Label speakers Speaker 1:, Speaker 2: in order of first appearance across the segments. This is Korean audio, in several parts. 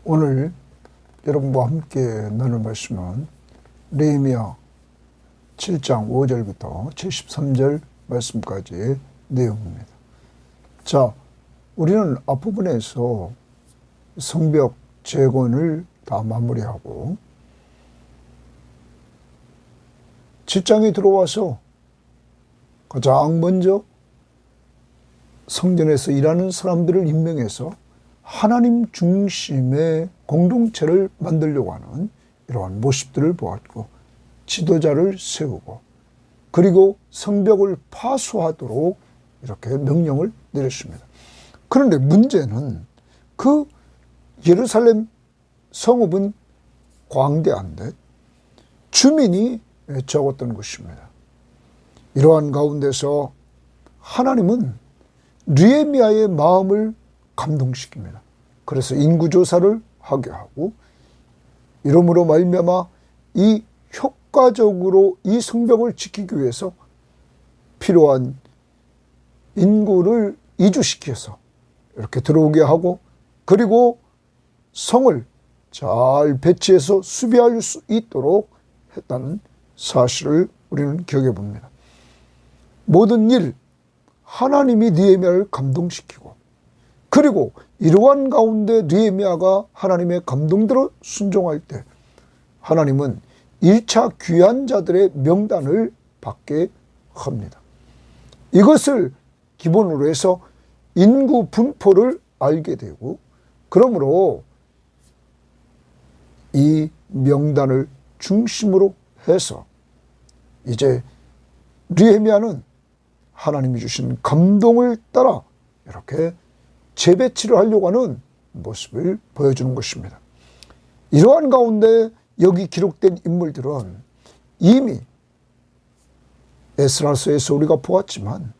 Speaker 1: 오늘 여러분과 함께 나눌 말씀은 느헤미야 7장 5절부터 73절 말씀까지의 내용입니다. 자, 우리는 앞부분에서 성벽 재건을 다 마무리하고 7장에 들어와서 가장 먼저 성전에서 일하는 사람들을 임명해서 하나님 중심의 공동체를 만들려고 하는 이러한 모습들을 보았고, 지도자를 세우고, 그리고 성벽을 파수하도록 이렇게 명령을 내렸습니다. 그런데 문제는 그 예루살렘 성읍은 광대한데 주민이 적었던 것입니다. 이러한 가운데서 하나님은 느헤미야의 마음을 감동시킵니다. 그래서 인구조사를 하게 하고, 이러므로 말미암아 이 효과적으로 이 성벽을 지키기 위해서 필요한 인구를 이주시켜서 이렇게 들어오게 하고, 그리고 성을 잘 배치해서 수비할 수 있도록 했다는 사실을 우리는 기억해 봅니다. 모든 일 하나님이 느헤미야를 감동시키고, 그리고 이러한 가운데 느헤미야가 하나님의 감동대로 순종할 때 하나님은 1차 귀한 자들의 명단을 받게 합니다. 이것을 기본으로 해서 인구 분포를 알게 되고, 그러므로 이 명단을 중심으로 해서 이제 느헤미야는 하나님이 주신 감동을 따라 이렇게 재배치를 하려고 하는 모습을 보여주는 것입니다. 이러한 가운데 여기 기록된 인물들은 이미 에스라서에서 우리가 보았지만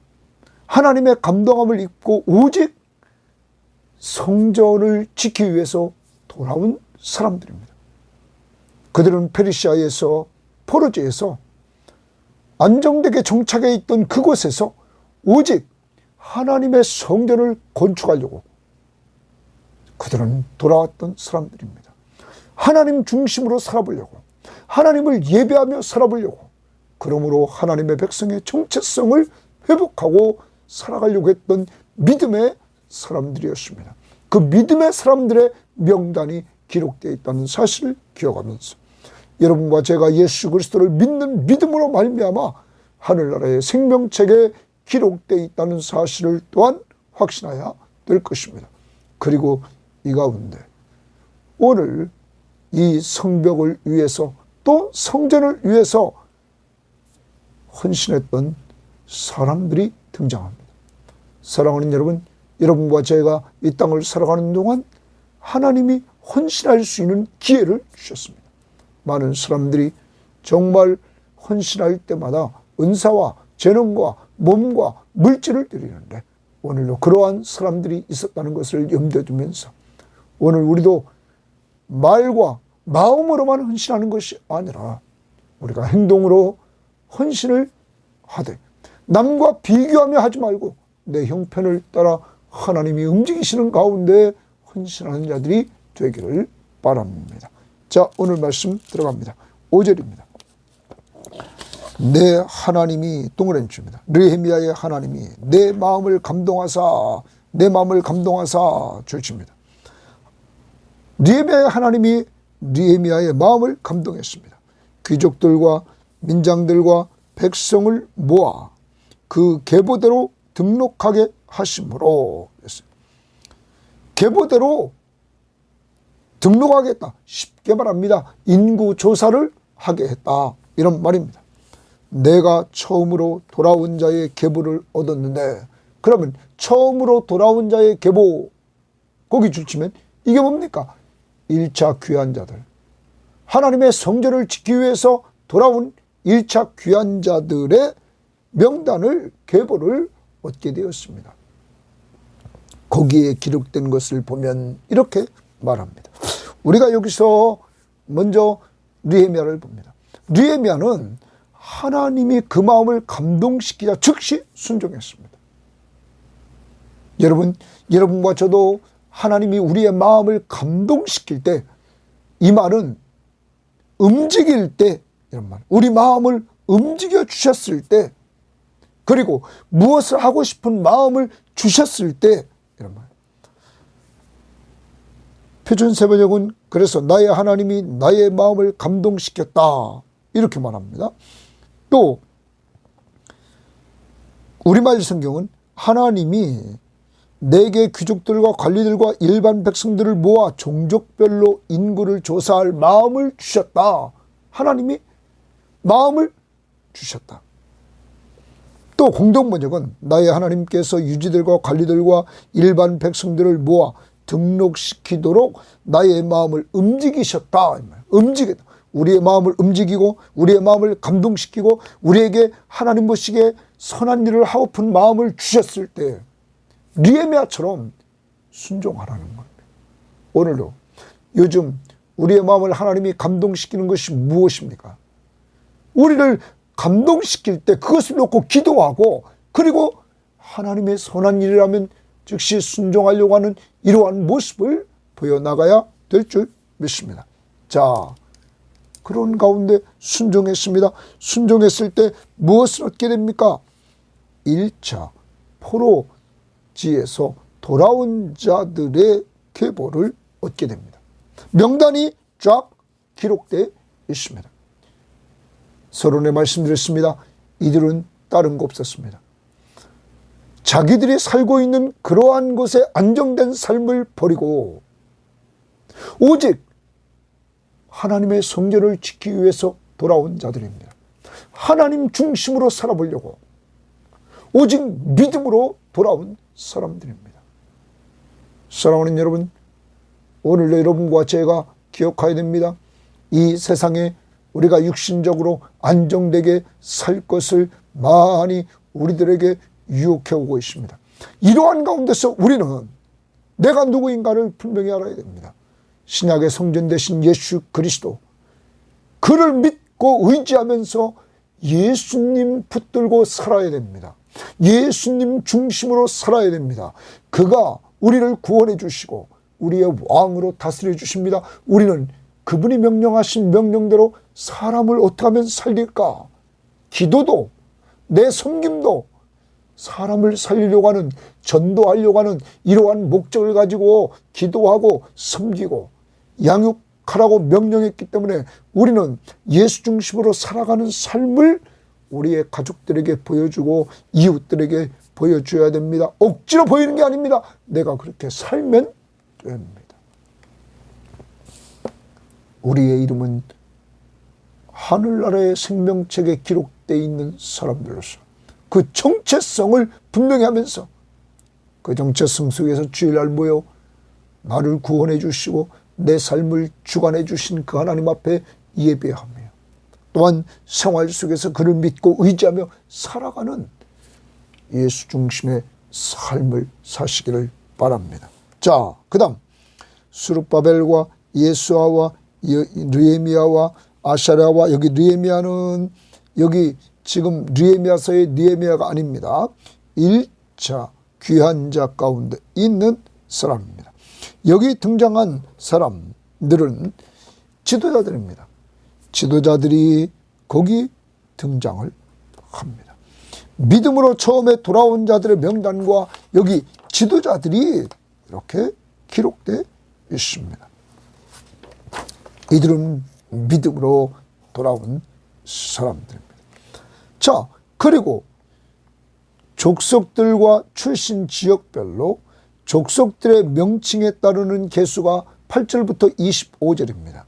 Speaker 1: 하나님의 감동함을 입고 오직 성전을 지키기 위해서 돌아온 사람들입니다. 그들은 페르시아에서, 포르지에서 안정되게 정착해 있던 그곳에서 오직 하나님의 성전을 건축하려고 그들은 돌아왔던 사람들입니다. 하나님 중심으로 살아보려고, 하나님을 예배하며 살아보려고, 그러므로 하나님의 백성의 정체성을 회복하고 살아가려고 했던 믿음의 사람들이었습니다. 그 믿음의 사람들의 명단이 기록되어 있다는 사실을 기억하면서 여러분과 제가 예수 그리스도를 믿는 믿음으로 말미암아 하늘나라의 생명책에 기록되어 있다는 사실을 또한 확신해야 될 것입니다. 그리고 이 가운데 오늘 이 성벽을 위해서, 또 성전을 위해서 헌신했던 사람들이 등장합니다. 사랑하는 여러분, 여러분과 제가 이 땅을 살아가는 동안 하나님이 헌신할 수 있는 기회를 주셨습니다. 많은 사람들이 정말 헌신할 때마다 은사와 재능과 몸과 물질을 드리는데, 오늘도 그러한 사람들이 있었다는 것을 염두에 두면서 오늘 우리도 말과 마음으로만 헌신하는 것이 아니라 우리가 행동으로 헌신을 하되, 남과 비교하며 하지 말고 내 형편을 따라 하나님이 움직이시는 가운데 헌신하는 자들이 되기를 바랍니다. 자, 오늘 말씀 들어갑니다. 5절입니다. 내 하나님이, 동그라미 줍니다. 느헤미야의 하나님이 내 마음을 감동하사 주십니다. 느헤미야의 하나님이 느헤미야의 마음을 감동했습니다. 귀족들과 민장들과 백성을 모아 그 계보대로 등록하게 하심으로 했어요. 계보대로 등록하겠다. 쉽게 말합니다. 인구조사를 하게 했다. 이런 말입니다. 내가 처음으로 돌아온 자의 계보를 얻었는데, 그러면 처음으로 돌아온 자의 계보, 거기 줄치면 이게 뭡니까? 1차 귀한 자들, 하나님의 성전을 지키기 위해서 돌아온 1차 귀한 자들의 명단을, 계보를 얻게 되었습니다. 거기에 기록된 것을 보면 이렇게 말합니다. 우리가 여기서 먼저 느헤미야를 봅니다. 느헤미야는 하나님이 그 마음을 감동시키자 즉시 순종했습니다. 여러분과 저도 하나님이 우리의 마음을 감동시킬 때, 이 말은 움직일 때, 이런 말, 우리 마음을 움직여 주셨을 때, 그리고 무엇을 하고 싶은 마음을 주셨을 때, 이런 말. 표준세번역은 그래서 나의 하나님이 나의 마음을 감동시켰다, 이렇게 말합니다. 또 우리말 성경은 하나님이 내게 귀족들과 관리들과 일반 백성들을 모아 종족별로 인구를 조사할 마음을 주셨다. 하나님이 마음을 주셨다. 또 공동번역은 나의 하나님께서 유지들과 관리들과 일반 백성들을 모아 등록시키도록 나의 마음을 움직이셨다. 움직였다. 우리의 마음을 움직이고 우리의 마음을 감동시키고 우리에게 하나님 보시기에 선한 일을 하고픈 마음을 주셨을 때 느헤미야처럼 순종하라는 겁니다. 오늘도 요즘 우리의 마음을 하나님이 감동시키는 것이 무엇입니까? 우리를 감동시킬 때 그것을 놓고 기도하고, 그리고 하나님의 선한 일이라면 즉시 순종하려고 하는 이러한 모습을 보여나가야 될 줄 믿습니다. 자, 그런 가운데 순종했습니다. 순종했을 때 무엇을 얻게 됩니까? 1차 포로지에서 돌아온 자들의 계보를 얻게 됩니다. 명단이 쫙 기록되어 있습니다. 서론에 말씀드렸습니다. 이들은 다른 거 없었습니다. 자기들이 살고 있는 그러한 곳에 안정된 삶을 버리고 오직 하나님의 성전을 지키기 위해서 돌아온 자들입니다. 하나님 중심으로 살아보려고 오직 믿음으로 돌아온 사람들입니다. 사랑하는 여러분, 오늘도 여러분과 제가 기억해야 됩니다. 이 세상에 우리가 육신적으로 안정되게 살 것을 많이 우리들에게 유혹해 오고 있습니다. 이러한 가운데서 우리는 내가 누구인가를 분명히 알아야 됩니다. 신약의 성전 되신 예수 그리스도, 그를 믿고 의지하면서 예수님 붙들고 살아야 됩니다. 예수님 중심으로 살아야 됩니다. 그가 우리를 구원해 주시고 우리의 왕으로 다스려 주십니다. 우리는 그분이 명령하신 명령대로 사람을 어떻게 하면 살릴까? 기도도, 내 섬김도 사람을 살리려고 하는, 전도하려고 하는 이러한 목적을 가지고 기도하고 섬기고 양육하라고 명령했기 때문에 우리는 예수 중심으로 살아가는 삶을 우리의 가족들에게 보여주고 이웃들에게 보여줘야 됩니다. 억지로 보이는 게 아닙니다. 내가 그렇게 살면 됩니다. 우리의 이름은 하늘나라의 생명책에 기록되어 있는 사람들로서 그 정체성을 분명히 하면서 그 정체성 속에서 주일날 모여 나를 구원해 주시고 내 삶을 주관해 주신 그 하나님 앞에 예배하며 또한 생활 속에서 그를 믿고 의지하며 살아가는 예수 중심의 삶을 사시기를 바랍니다. 자, 그 다음 스룹바벨과 예수아와 느헤미야와 아사랴와, 여기 느헤미야는 여기 지금 느헤미야서의 느헤미야가 아닙니다. 1차 귀한 자 가운데 있는 사람입니다. 여기 등장한 사람들은 지도자들입니다. 지도자들이 거기 등장을 합니다. 믿음으로 처음에 돌아온 자들의 명단과 여기 지도자들이 이렇게 기록되어 있습니다. 이들은 믿음으로 돌아온 사람들입니다. 자, 그리고 족속들과 출신 지역별로 족속들의 명칭에 따르는 개수가 8절부터 25절입니다.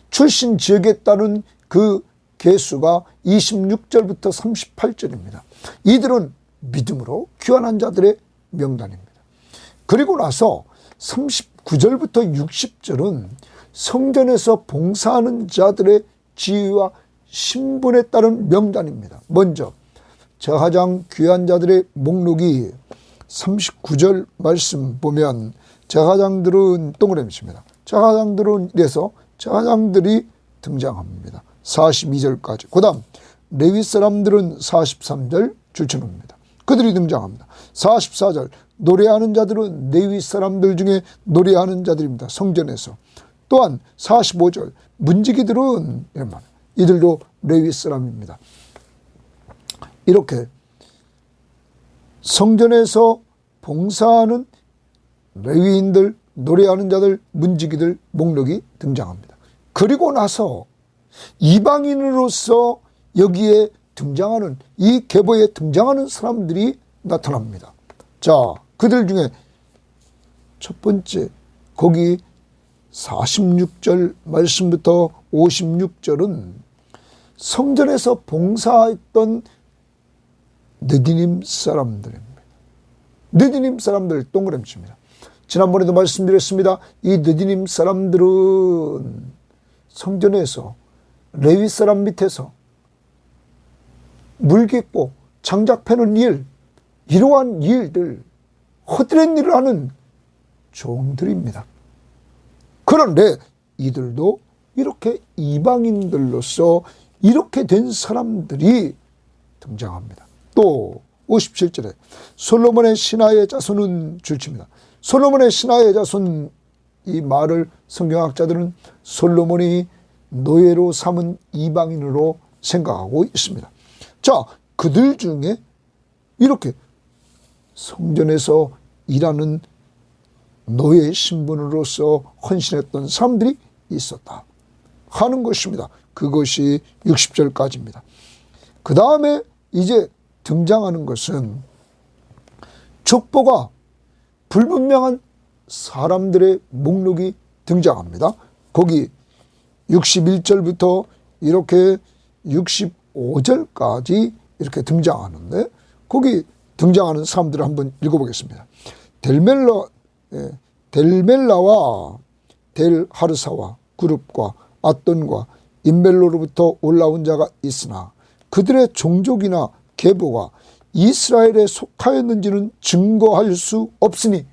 Speaker 1: 출신 지역에 따른 그 개수가 26절부터 38절입니다. 이들은 믿음으로 귀환한 자들의 명단입니다. 그리고 나서 39절부터 60절은 성전에서 봉사하는 자들의 지위와 신분에 따른 명단입니다. 먼저 제사장 귀한 자들의 목록이 39절 말씀 보면 제사장들은 동그라미입니다. 제사장들은 이래서 제사장들이 등장합니다. 42절까지. 그 다음 레위 사람들은 43절 줄쳐놓습니다. 그들이 등장합니다. 44절 노래하는 자들은 레위 사람들 중에 노래하는 자들입니다. 성전에서. 또한 45절 문지기들은 이들도 레위 사람입니다. 이렇게 성전에서 봉사하는 레위인들, 노래하는 자들, 문지기들 목록이 등장합니다. 그리고 나서 이방인으로서 여기에 등장하는, 이 계보에 등장하는 사람들이 나타납니다. 자, 그들 중에 첫 번째, 거기 46절 말씀부터 56절은 성전에서 봉사했던 느디님 사람들입니다. 느디님 사람들 동그라미입니다. 지난번에도 말씀드렸습니다. 이 느디님 사람들은 성전에서 레위 사람 밑에서 물 깃고 장작 패는 일, 이러한 일들, 헛된 일을 하는 종들입니다. 그런데 이들도 이렇게 이방인들로서 이렇게 된 사람들이 등장합니다. 또 57절에 솔로몬의 신하의 자손은 줄칩니다. 솔로몬의 신하의 자손, 이 말을 성경학자들은 솔로몬이 노예로 삼은 이방인으로 생각하고 있습니다. 자, 그들 중에 이렇게 성전에서 일하는 노예 신분으로서 헌신했던 사람들이 있었다 하는 것입니다. 그것이 60절까지입니다. 그 다음에 이제 등장하는 것은 족보가 불분명한 사람들의 목록이 등장합니다. 거기 61절부터 이렇게 65절까지 이렇게 등장하는데, 거기 등장하는 사람들을 한번 읽어보겠습니다. 델멜라와 델하르사와 그룹과 앗돈과 인멜로로부터 올라온 자가 있으나 그들의 종족이나 계보가 이스라엘에 속하였는지는 증거할 수 없으니,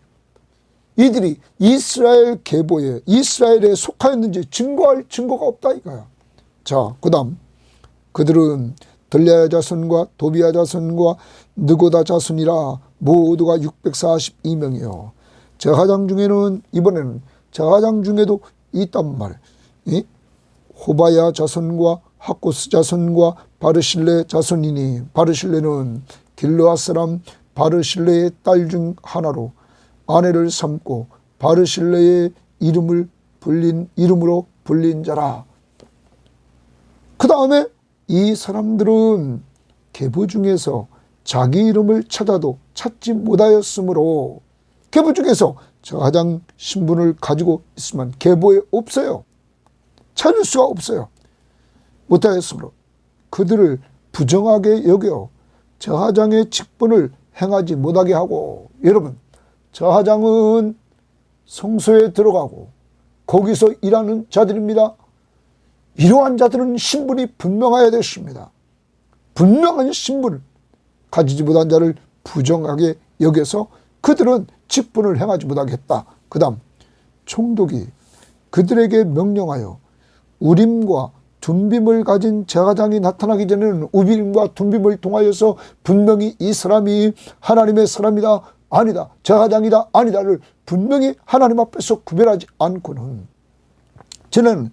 Speaker 1: 이들이 이스라엘 계보에, 이스라엘에 속하였는지 증거할 증거가 없다 이거야. 자, 그 다음 그들은 들랴야 자손과 도비야 자손과 느고다 자손이라 모두가 642명이요. 제사장 중에는, 이번에는 제사장 중에도 있단 말이에요. 호바야 자손과 하코스 자손과 바르실레 자손이니, 바르실레는 길르앗 사람 바르실레의 딸 중 하나로 아내를 삼고 바르실레의 이름으로 불린 자라. 그 다음에 이 사람들은 계보 중에서 자기 이름을 찾아도 찾지 못하였으므로, 계보 중에서 제사장 신분을 가지고 있으면 계보에 없어요. 찾을 수가 없어요. 못하였으므로 그들을 부정하게 여겨 제사장의 직분을 행하지 못하게 하고, 여러분, 제사장은 성소에 들어가고 거기서 일하는 자들입니다. 이러한 자들은 신분이 분명해야 됐습니다. 분명한 신분을 가지지 못한 자를 부정하게 여겨서 그들은 직분을 행하지 못하게 했다. 그 다음 총독이 그들에게 명령하여 우림과 둠빔을 가진 제사장이 나타나기 전에는 우림과 둠빔을 통하여서 분명히 이 사람이 하나님의 사람이다, 아니다, 제사장이다, 아니다를 분명히 하나님 앞에서 구별하지 않고는 저는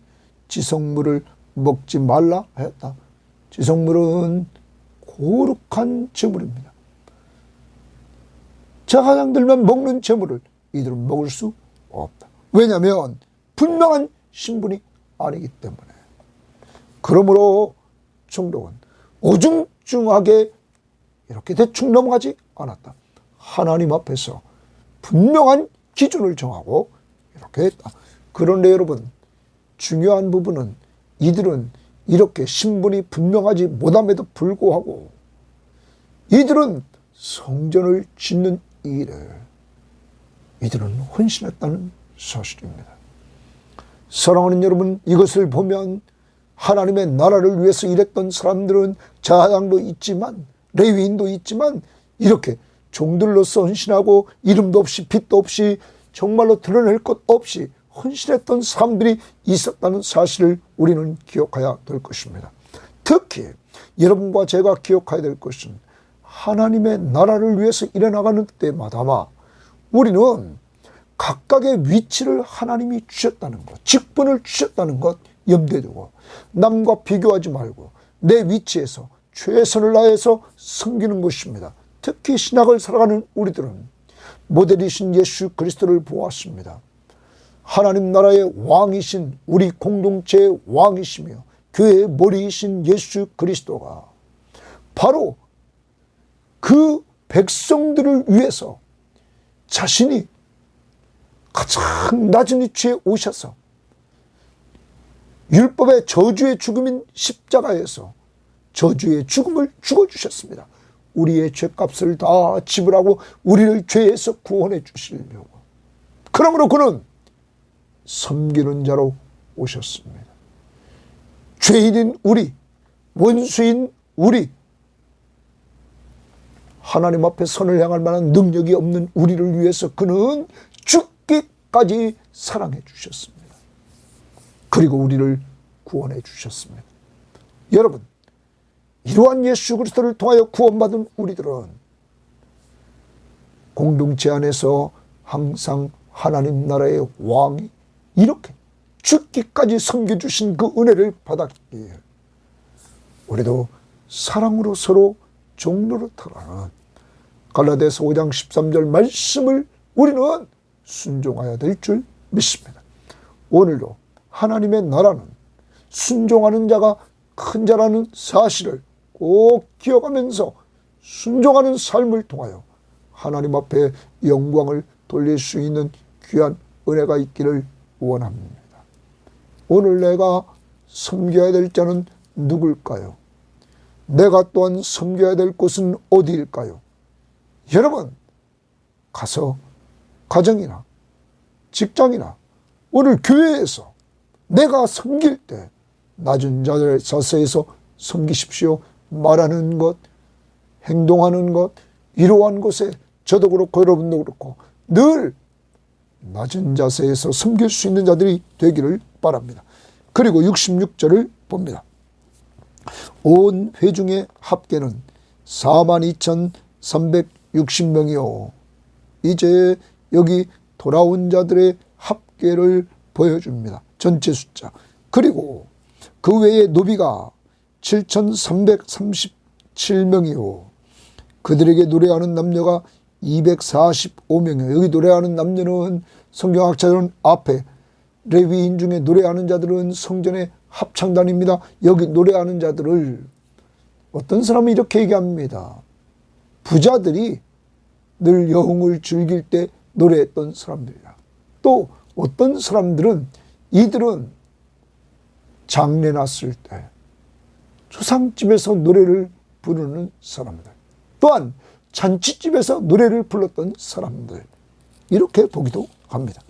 Speaker 1: 지성물을 먹지 말라 했다. 지성물은 거룩한 제물입니다. 제사장들만 먹는 제물을 이들은 먹을 수 없다. 왜냐하면 분명한 신분이 아니기 때문에. 그러므로 총독은 어중중하게 이렇게 대충 넘어가지 않았다. 하나님 앞에서 분명한 기준을 정하고 이렇게 했다. 그런데 여러분, 중요한 부분은 이들은 이렇게 신분이 분명하지 못함에도 불구하고 이들은 성전을 짓는 일에 이들은 헌신했다는 사실입니다. 사랑하는 여러분, 이것을 보면 하나님의 나라를 위해서 일했던 사람들은 제사장도 있지만 레위인도 있지만 이렇게 종들로서 헌신하고 이름도 없이 빛도 없이 정말로 드러낼 것 없이 헌신했던 사람들이 있었다는 사실을 우리는 기억해야 될 것입니다. 특히 여러분과 제가 기억해야 될 것은 하나님의 나라를 위해서 일해나가는 때마다 우리는 각각의 위치를 하나님이 주셨다는 것, 직분을 주셨다는 것 염두에 두고 남과 비교하지 말고 내 위치에서 최선을 다해서 섬기는 것입니다. 특히 신약을 살아가는 우리들은 모델이신 예수 그리스도를 보았습니다. 하나님 나라의 왕이신 우리 공동체의 왕이시며 교회의 머리이신 예수 그리스도가 바로 그 백성들을 위해서 자신이 가장 낮은 위치에 오셔서 율법의 저주의 죽음인 십자가에서 저주의 죽음을 죽어주셨습니다. 우리의 죄값을 다 지불하고 우리를 죄에서 구원해 주시려고. 그러므로 그는 섬기는 자로 오셨습니다. 죄인인 우리, 원수인 우리, 하나님 앞에 선을 향할 만한 능력이 없는 우리를 위해서 그는 죽기까지 사랑해 주셨습니다. 그리고 우리를 구원해 주셨습니다. 여러분, 이러한 예수 그리스도를 통하여 구원받은 우리들은 공동체 안에서 항상 하나님 나라의 왕이 이렇게 죽기까지 섬겨주신 그 은혜를 받았기에 우리도 사랑으로 서로 종로를 타라는 갈라디아서 5장 13절 말씀을 우리는 순종해야 될 줄 믿습니다. 오늘도 하나님의 나라는 순종하는 자가 큰 자라는 사실을 꼭 기억하면서 순종하는 삶을 통하여 하나님 앞에 영광을 돌릴 수 있는 귀한 은혜가 있기를 원합니다. 오늘 내가 섬겨야 될 자는 누굴까요? 내가 또한 섬겨야 될 곳은 어디일까요? 여러분, 가서 가정이나 직장이나 오늘 교회에서 내가 섬길 때 낮은 자세에서 섬기십시오. 말하는 것, 행동하는 것, 이러한 곳에 저도 그렇고 여러분도 그렇고 늘 낮은 자세에서 섬길 수 있는 자들이 되기를 바랍니다. 그리고 66절을 봅니다. 온 회중의 합계는 42,360명이요. 이제 여기 돌아온 자들의 합계를 보여줍니다. 전체 숫자. 그리고 그 외에 노비가 7,337명이요. 그들에게 노래하는 남녀가 245명이요. 여기 노래하는 남녀는 성경학자들은 앞에 레위인 중에 노래하는 자들은 성전의 합창단입니다. 여기 노래하는 자들을 어떤 사람은 이렇게 얘기합니다. 부자들이 늘 여흥을 즐길 때 노래했던 사람들이라. 또 어떤 사람들은 이들은 장례 났을 때 조상집에서 노래를 부르는 사람들, 또한 잔치집에서 노래를 불렀던 사람들, 이렇게 보기도 합니다.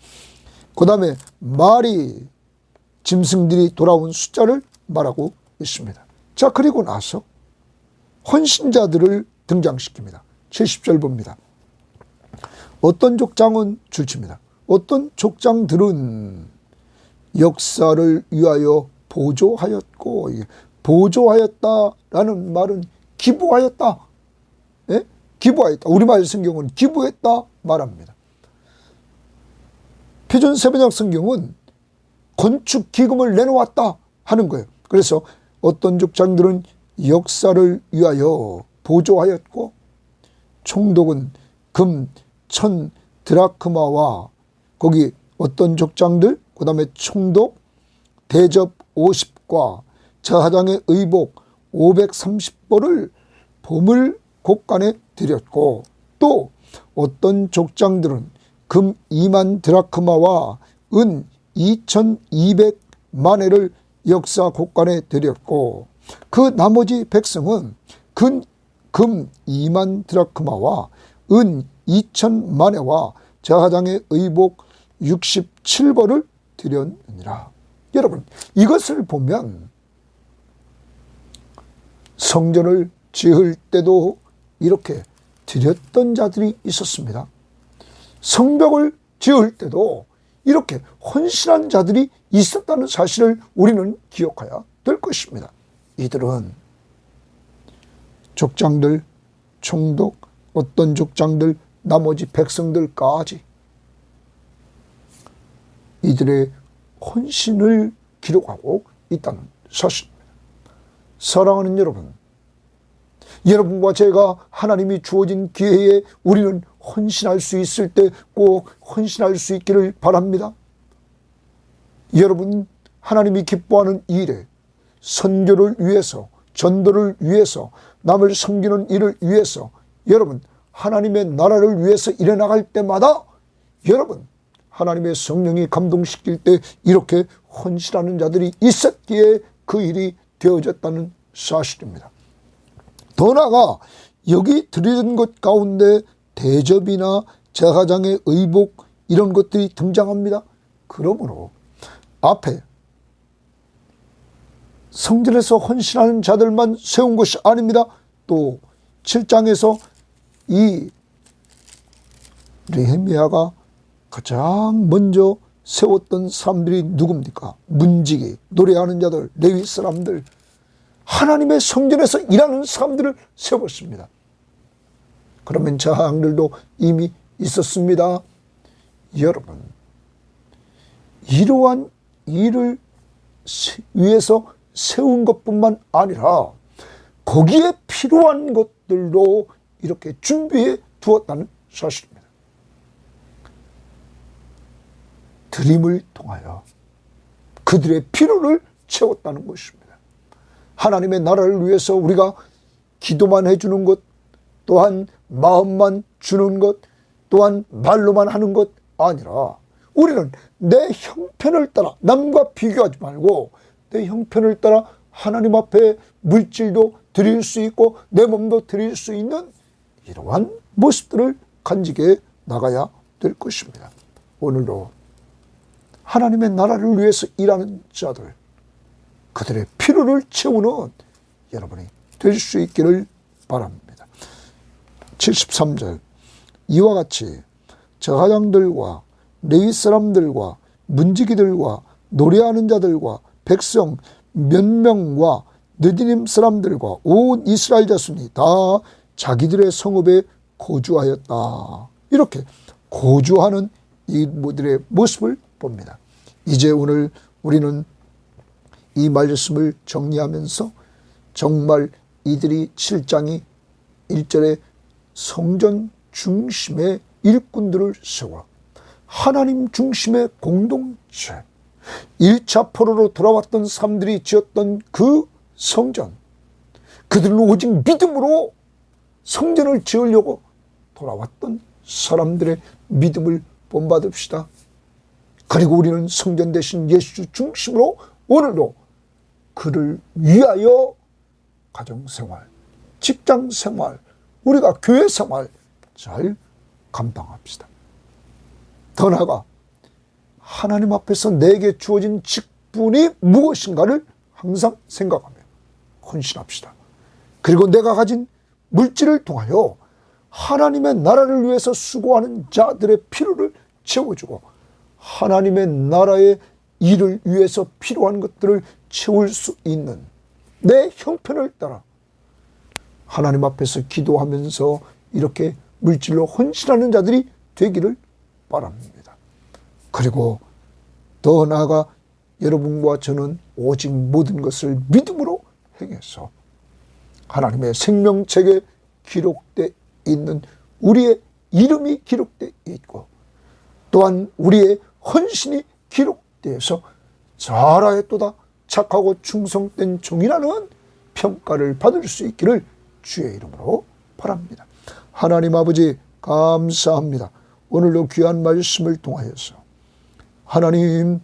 Speaker 1: 그 다음에 말이 짐승들이 돌아온 숫자를 말하고 있습니다. 자, 그리고 나서 헌신자들을 등장시킵니다. 70절 봅니다. 어떤 족장은 줄칩니다. 어떤 족장들은 역사를 위하여 보조하였고, 보조하였다라는 말은 기부하였다. 예? 기부하였다. 우리말 성경은 기부했다 말합니다. 표준 세번역 성경은 건축 기금을 내놓았다 하는 거예요. 그래서 어떤 족장들은 역사를 위하여 보조하였고, 총독은 금 1000 드라크마와 거기 어떤 족장들, 그 다음에 총독 대접 50과 저하장의 의복 530벌을 보물 곡간에 드렸고, 또 어떤 족장들은 금 2만 드라크마와 은 2200만회를 역사 곡간에 드렸고, 그 나머지 백성은 금 2만 드라크마와 은 2000만회와 저하장의 의복 67벌을 드렸느니라. 여러분, 이것을 보면 성전을 지을 때도 이렇게 드렸던 자들이 있었습니다. 성벽을 지을 때도 이렇게 헌신한 자들이 있었다는 사실을 우리는 기억해야 될 것입니다. 이들은 족장들, 총독, 어떤 족장들, 나머지 백성들까지 이들의 헌신을 기록하고 있다는 사실입니다. 사랑하는 여러분, 여러분과 제가 하나님이 주어진 기회에 우리는 헌신할 수 있을 때 꼭 헌신할 수 있기를 바랍니다. 여러분, 하나님이 기뻐하는 일에 선교를 위해서, 전도를 위해서, 남을 섬기는 일을 위해서 여러분 하나님의 나라를 위해서 일어나갈 때마다 여러분 하나님의 성령이 감동시킬 때 이렇게 헌신하는 자들이 있었기에 그 일이 되어졌다는 사실입니다. 더 나아가 여기 드리는 것 가운데 대접이나 제사장의 의복 이런 것들이 등장합니다. 그러므로 앞에 성전에서 헌신하는 자들만 세운 것이 아닙니다. 또 7장에서 이 느헤미야가 가장 먼저 세웠던 사람들이 누굽니까? 문지기, 노래하는 자들, 레위 사람들, 하나님의 성전에서 일하는 사람들을 세웠습니다. 그러면 저항들도 이미 있었습니다. 여러분, 이러한 일을 위해서 세운 것뿐만 아니라 거기에 필요한 것들도 이렇게 준비해 두었다는 사실입니다. 드림을 통하여 그들의 필요를 채웠다는 것입니다. 하나님의 나라를 위해서 우리가 기도만 해주는 것, 또한 마음만 주는 것, 또한 말로만 하는 것 아니라 우리는 내 형편을 따라 남과 비교하지 말고 내 형편을 따라 하나님 앞에 물질도 드릴 수 있고 내 몸도 드릴 수 있는 이러한 모습들을 간직해 나가야 될 것입니다. 오늘도 하나님의 나라를 위해서 일하는 자들, 그들의 필요를 채우는 여러분이 될 수 있기를 바랍니다. 73절, 이와 같이 제사장들과 레위 사람들과 문지기들과 노래하는 자들과 백성 몇 명과 느디님 사람들과 온 이스라엘 자손이 다 자기들의 성읍에 거주하였다. 이렇게 거주하는 이들의 모습을 봅니다. 이제 오늘 우리는 이 말씀을 정리하면서 정말 이들이 7장이 1절에 성전 중심의 일꾼들을 세워 하나님 중심의 공동체, 1차 포로로 돌아왔던 사람들이 지었던 그 성전, 그들은 오직 믿음으로 성전을 지으려고 돌아왔던 사람들의 믿음을 본받읍시다. 그리고 우리는 성전 대신 예수 중심으로 오늘도 그를 위하여 가정생활, 직장생활, 우리가 교회생활 잘 감당합시다. 더 나아가 하나님 앞에서 내게 주어진 직분이 무엇인가를 항상 생각하며 헌신합시다. 그리고 내가 가진 물질을 통하여 하나님의 나라를 위해서 수고하는 자들의 필요를 채워주고 하나님의 나라의 일을 위해서 필요한 것들을 채울 수 있는 내 형편을 따라 하나님 앞에서 기도하면서 이렇게 물질로 헌신하는 자들이 되기를 바랍니다. 그리고 더 나아가 여러분과 저는 오직 모든 것을 믿음으로 행해서 하나님의 생명책에 기록되어 있는 우리의 이름이 기록되어 있고 또한 우리의 헌신이 기록되어서 잘하였도다 착하고 충성된 종이라는 평가를 받을 수 있기를 주의 이름으로 바랍니다. 하나님 아버지 감사합니다. 오늘도 귀한 말씀을 통하여서 하나님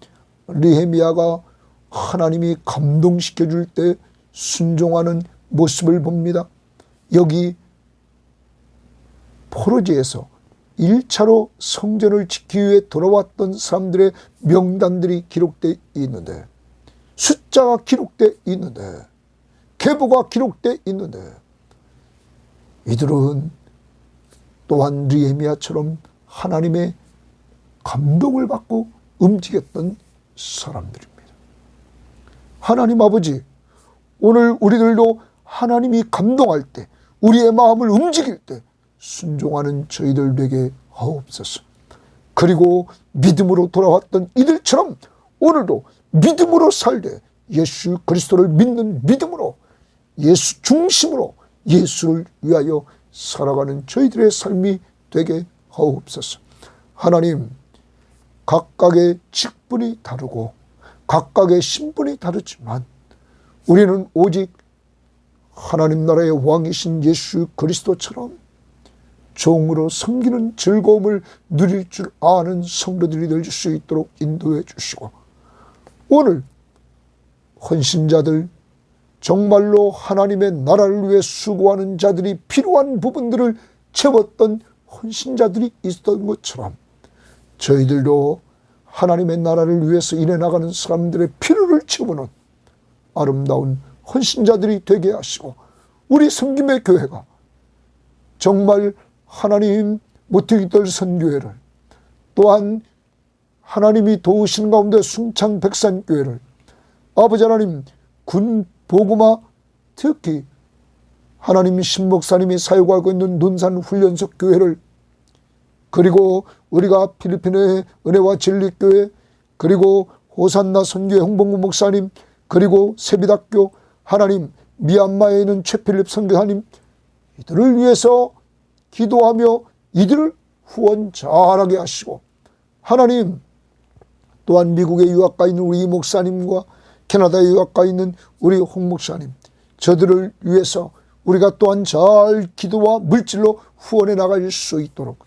Speaker 1: 느헤미야가 하나님이 감동시켜 줄 때 순종하는 모습을 봅니다. 여기 포로지에서 1차로 성전을 지키기 위해 돌아왔던 사람들의 명단들이 기록되어 있는데 숫자가 기록되어 있는데 계보가 기록되어 있는데 이들은 또한 느헤미야처럼 하나님의 감동을 받고 움직였던 사람들입니다. 하나님 아버지, 오늘 우리들도 하나님이 감동할 때, 우리의 마음을 움직일 때 순종하는 저희들 되게 하옵소서. 그리고 믿음으로 돌아왔던 이들처럼 오늘도 믿음으로 살되 예수 그리스도를 믿는 믿음으로 예수 중심으로 예수를 위하여 살아가는 저희들의 삶이 되게 하옵소서. 하나님, 각각의 직분이 다르고 각각의 신분이 다르지만 우리는 오직 하나님 나라의 왕이신 예수 그리스도처럼 종으로 섬기는 즐거움을 누릴 줄 아는 성도들이 될 수 있도록 인도해 주시고, 오늘 헌신자들, 정말로 하나님의 나라를 위해 수고하는 자들이 필요한 부분들을 채웠던 헌신자들이 있었던 것처럼 저희들도 하나님의 나라를 위해서 일해 나가는 사람들의 필요를 채우는 아름다운 헌신자들이 되게 하시고, 우리 섬김의 교회가 정말 하나님 모태기들 선교회를, 또한 하나님이 도우시는 가운데 순창백산교회를, 아버지 하나님 군 보구마, 특히 하나님 신목사님이 사역하고 있는 논산훈련소 교회를, 그리고 우리가 필리핀의 은혜와 진리교회, 그리고 호산나 선교회 홍봉구 목사님, 그리고 세비닥교, 하나님 미얀마에 있는 최필립 선교사님, 이들을 위해서 기도하며 이들을 후원 잘하게 하시고, 하나님 또한 미국에 유학가 있는 우리 이 목사님과 캐나다에 유학가 있는 우리 홍 목사님, 저들을 위해서 우리가 또한 잘 기도와 물질로 후원해 나갈 수 있도록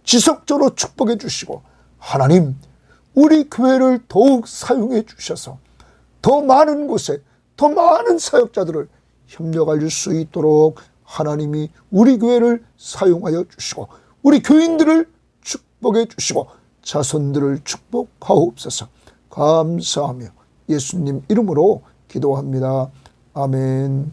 Speaker 1: 지속적으로 축복해 주시고, 하나님 우리 교회를 더욱 사용해 주셔서 더 많은 곳에 더 많은 사역자들을 협력할 수 있도록 하나님이 우리 교회를 사용하여 주시고, 우리 교인들을 축복해 주시고, 자손들을 축복하옵소서. 감사하며 예수님 이름으로 기도합니다. 아멘.